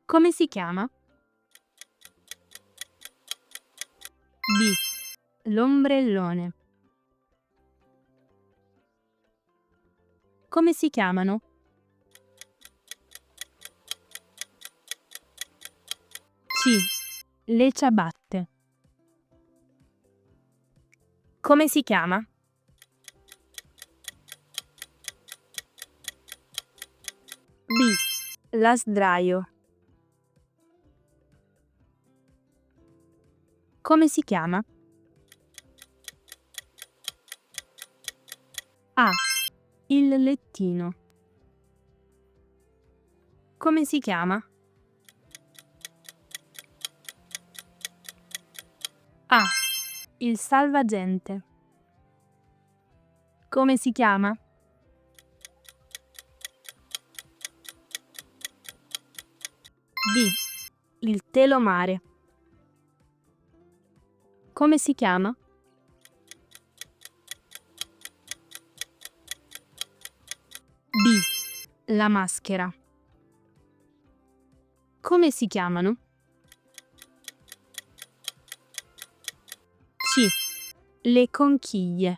Come si chiama? B. L'ombrellone. Come si chiamano? C. Le ciabatte. Come si chiama? B. La sdraio. Come si chiama? A. Il lettino. Come si chiama? A. Il salvagente. Come si chiama? B. Il telomare. Come si chiama? B. La maschera. Come si chiamano? C. Le conchiglie.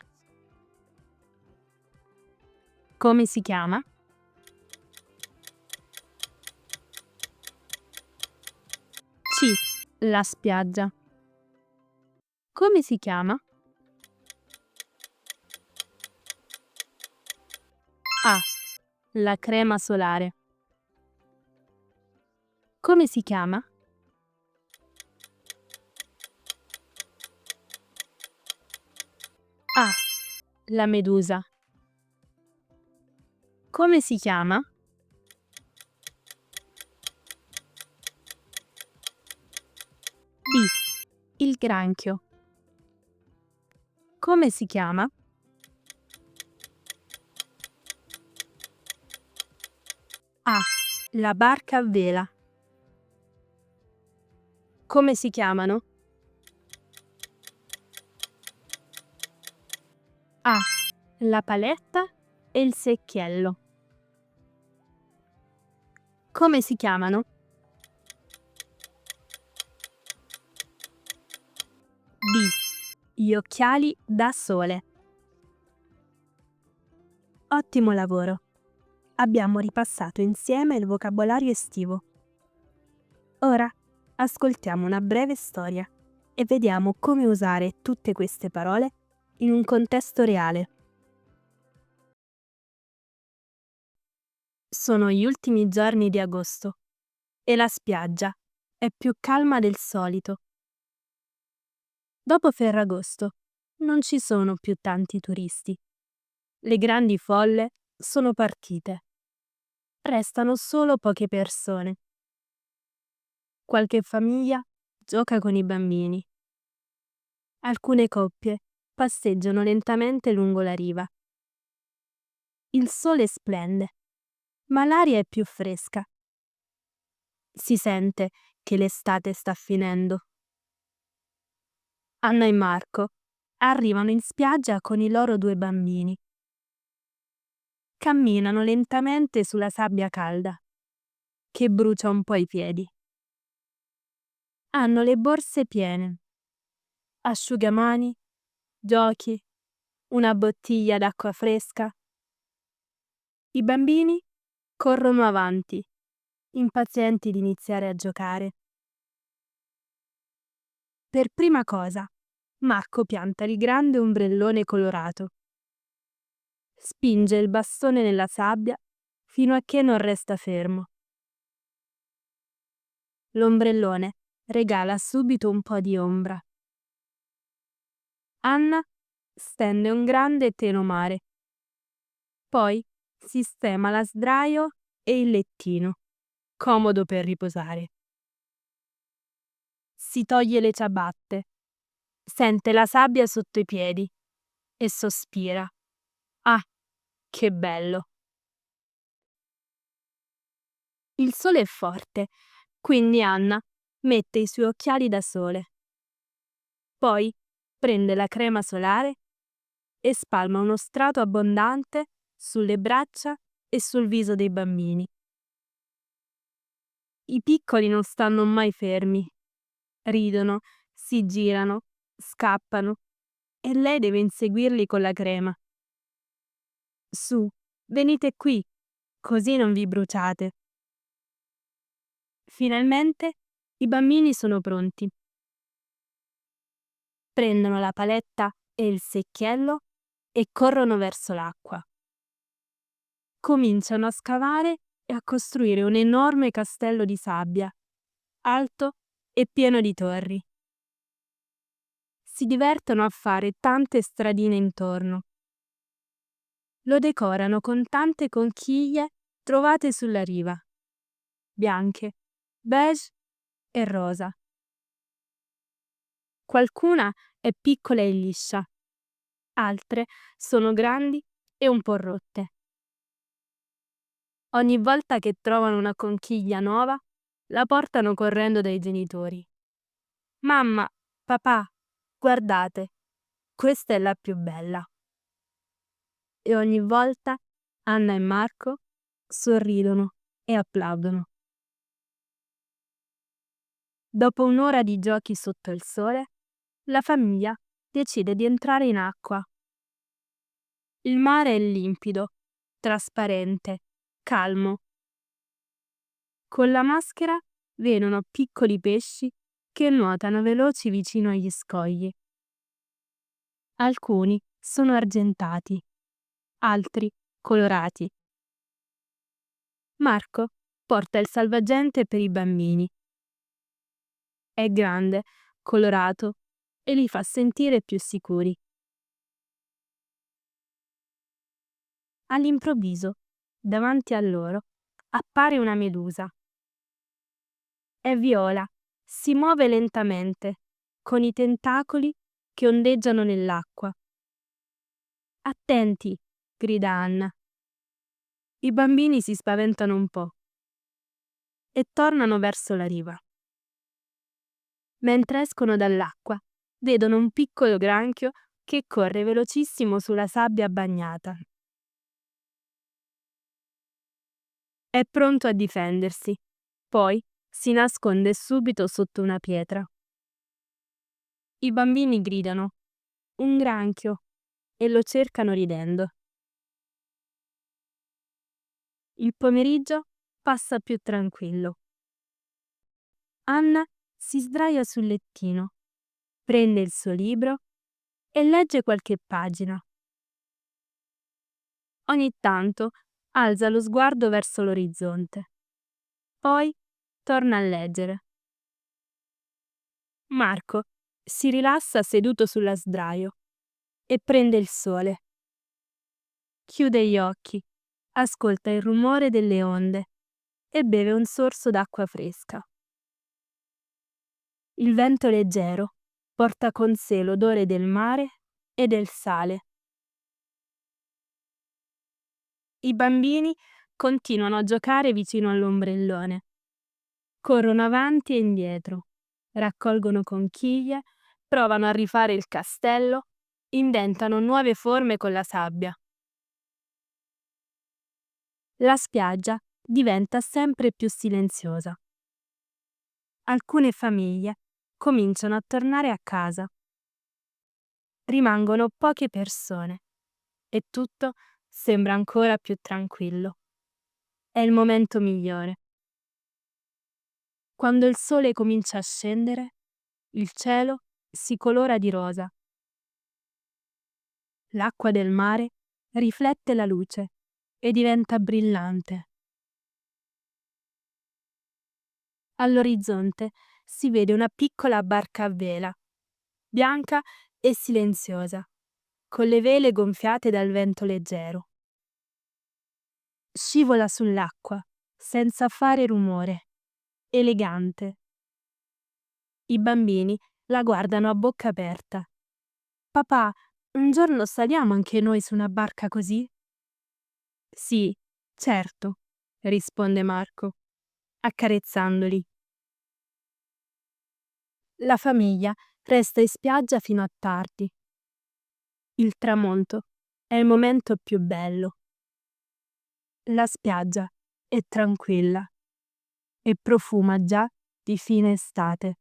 Come si chiama? C. La spiaggia. Come si chiama? A. La crema solare. Come si chiama? A. La medusa. Come si chiama? B. Il granchio. Come si chiama? A. La barca a vela. Come si chiamano? A. La paletta e il secchiello. Come si chiamano? B. Gli occhiali da sole. Ottimo lavoro! Abbiamo ripassato insieme il vocabolario estivo. Ora ascoltiamo una breve storia e vediamo come usare tutte queste parole in un contesto reale. Sono gli ultimi giorni di agosto e la spiaggia è più calma del solito. Dopo Ferragosto non ci sono più tanti turisti. Le grandi folle sono partite. Restano solo poche persone. Qualche famiglia gioca con i bambini. Alcune coppie passeggiano lentamente lungo la riva. Il sole splende, ma l'aria è più fresca. Si sente che l'estate sta finendo. Anna e Marco arrivano in spiaggia con i loro 2 bambini. Camminano lentamente sulla sabbia calda, che brucia un po' i piedi. Hanno le borse piene, asciugamani, giochi, una bottiglia d'acqua fresca. I bambini corrono avanti, impazienti di iniziare a giocare. Per prima cosa, Marco pianta il grande ombrellone colorato. Spinge il bastone nella sabbia fino a che non resta fermo. L'ombrellone regala subito un po' di ombra. Anna stende un grande telomare. Poi sistema la sdraio e il lettino, comodo per riposare. Si toglie le ciabatte, sente la sabbia sotto i piedi e sospira. Ah, che bello! Il sole è forte, quindi Anna mette i suoi occhiali da sole. Poi prende la crema solare e spalma uno strato abbondante sulle braccia e sul viso dei bambini. I piccoli non stanno mai fermi. Ridono, si girano, scappano e lei deve inseguirli con la crema. Su, venite qui, così non vi bruciate. Finalmente i bambini sono pronti. Prendono la paletta e il secchiello e corrono verso l'acqua. Cominciano a scavare e a costruire un enorme castello di sabbia, alto e pieno di torri. Si divertono a fare tante stradine intorno. Lo decorano con tante conchiglie trovate sulla riva, bianche, beige e rosa. Qualcuna è piccola e liscia, altre sono grandi e un po' rotte. Ogni volta che trovano una conchiglia nuova, la portano correndo dai genitori. Mamma, papà, guardate, questa è la più bella. E ogni volta Anna e Marco sorridono e applaudono. Dopo un'ora di giochi sotto il sole, la famiglia decide di entrare in acqua. Il mare è limpido, trasparente, calmo. Con la maschera vedono piccoli pesci che nuotano veloci vicino agli scogli. Alcuni sono argentati, altri colorati. Marco porta il salvagente per i bambini. È grande, colorato e li fa sentire più sicuri. All'improvviso, davanti a loro, appare una medusa. È viola, si muove lentamente, con i tentacoli che ondeggiano nell'acqua. Attenti, grida Anna. I bambini si spaventano un po' e tornano verso la riva. Mentre escono dall'acqua, vedono un piccolo granchio che corre velocissimo sulla sabbia bagnata. È pronto a difendersi, poi si nasconde subito sotto una pietra. I bambini gridano «Un granchio!» e lo cercano ridendo. Il pomeriggio passa più tranquillo. Anna si sdraia sul lettino, prende il suo libro e legge qualche pagina. Ogni tanto alza lo sguardo verso l'orizzonte. Poi torna a leggere. Marco si rilassa seduto sulla sdraio e prende il sole. Chiude gli occhi, ascolta il rumore delle onde e beve un sorso d'acqua fresca. Il vento leggero porta con sé l'odore del mare e del sale. I bambini continuano a giocare vicino all'ombrellone. Corrono avanti e indietro, raccolgono conchiglie, provano a rifare il castello, inventano nuove forme con la sabbia. La spiaggia diventa sempre più silenziosa. Alcune famiglie cominciano a tornare a casa. Rimangono poche persone e tutto sembra ancora più tranquillo. È il momento migliore. Quando il sole comincia a scendere, il cielo si colora di rosa. L'acqua del mare riflette la luce e diventa brillante. All'orizzonte si vede una piccola barca a vela, bianca e silenziosa, con le vele gonfiate dal vento leggero. Scivola sull'acqua, senza fare rumore, elegante. I bambini la guardano a bocca aperta. Papà, un giorno saliamo anche noi su una barca così? Sì, certo, risponde Marco, accarezzandoli. La famiglia resta in spiaggia fino a tardi. Il tramonto è il momento più bello. La spiaggia è tranquilla. e profuma già di fine estate.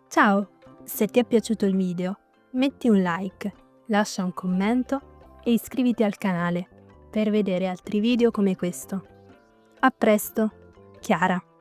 Ciao! Se ti è piaciuto il video, metti un like, lascia un commento e iscriviti al canale per vedere altri video come questo. A presto, Chiara!